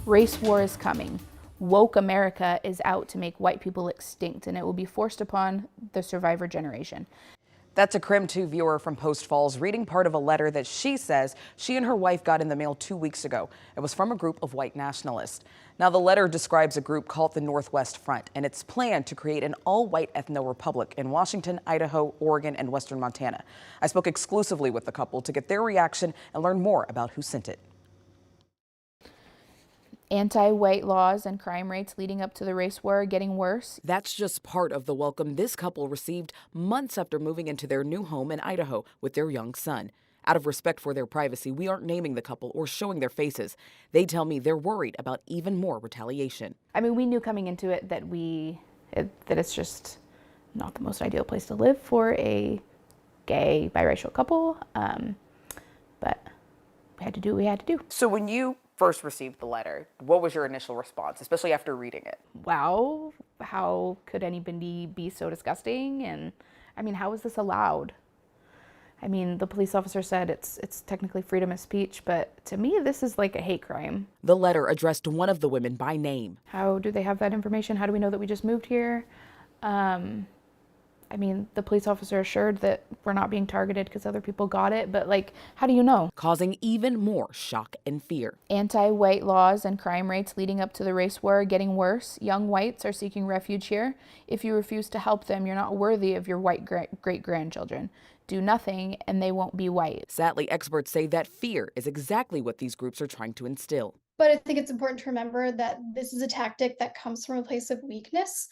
Race war is coming. Woke America is out to make white people extinct, and it will be forced upon the survivor generation. That's a KREM 2 viewer from Post Falls reading part of a letter that she says she and her wife got in the mail 2 weeks ago. It was from a group of white nationalists. Now, the letter describes a group called the Northwest Front and its plan to create an all-white ethno-republic in Washington, Idaho, Oregon, and western Montana. I spoke exclusively with the couple to get their reaction and learn more about who sent it. Anti-white laws and crime rates leading up to the race war are getting worse. That's just part of the welcome this couple received months after moving into their new home in Idaho with their young son. Out of respect for their privacy, we aren't naming the couple or showing their faces. They tell me they're worried about even more retaliation. I mean, we knew coming into it that that it's just not the most ideal place to live for a gay biracial couple, but we had to do what we had to do. So when you first received the letter, what was your initial response, especially after reading it? Wow, how could anybody be so disgusting? And I mean, how is this allowed? I mean, the police officer said it's technically freedom of speech, but to me, this is like a hate crime. The letter addressed one of the women by name. How do they have that information? How do we know that we just moved here? I mean, the police officer assured that we're not being targeted because other people got it, but like, how do you know? Causing even more shock and fear. Anti-white laws and crime rates leading up to the race war are getting worse. Young whites are seeking refuge here. If you refuse to help them, you're not worthy of your white great-grandchildren. Do nothing and they won't be white. Sadly, experts say that fear is exactly what these groups are trying to instill. But I think it's important to remember that this is a tactic that comes from a place of weakness,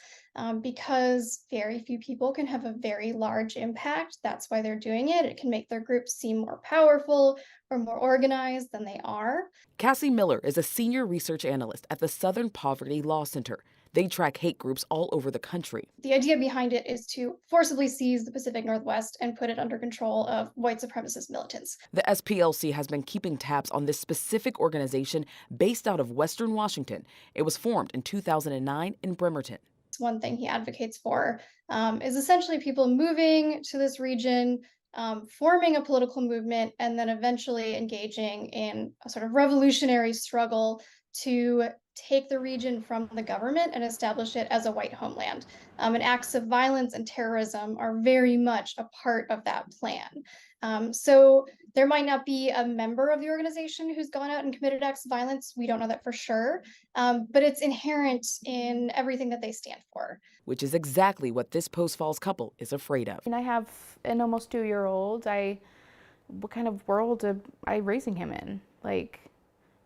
because very few people can have a very large impact. That's why they're doing it. It can make their group seem more powerful or more organized than they are. Cassie Miller is a senior research analyst at the Southern Poverty Law Center. They track hate groups all over the country. The idea behind it is to forcibly seize the Pacific Northwest and put it under control of white supremacist militants. The SPLC has been keeping tabs on this specific organization based out of Western Washington. It was formed in 2009 in Bremerton. One thing he advocates for is essentially people moving to this region, forming a political movement, and then eventually engaging in a sort of revolutionary struggle to take the region from the government and establish it as a white homeland. And acts of violence and terrorism are very much a part of that plan. So there might not be a member of the organization who's gone out and committed acts of violence. We don't know that for sure, but it's inherent in everything that they stand for. Which is exactly what this Post Falls couple is afraid of. And I have an almost 2-year-old. What kind of world am I raising him in? Like,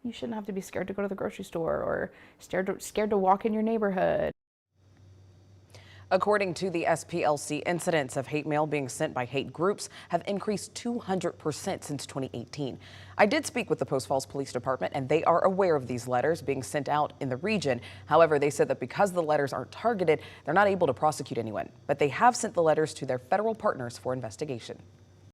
you shouldn't have to be scared to go to the grocery store or scared to walk in your neighborhood. According to the SPLC, incidents of hate mail being sent by hate groups have increased 200% since 2018. I did speak with the Post Falls Police Department, and they are aware of these letters being sent out in the region. However, they said that because the letters aren't targeted, they're not able to prosecute anyone. But they have sent the letters to their federal partners for investigation.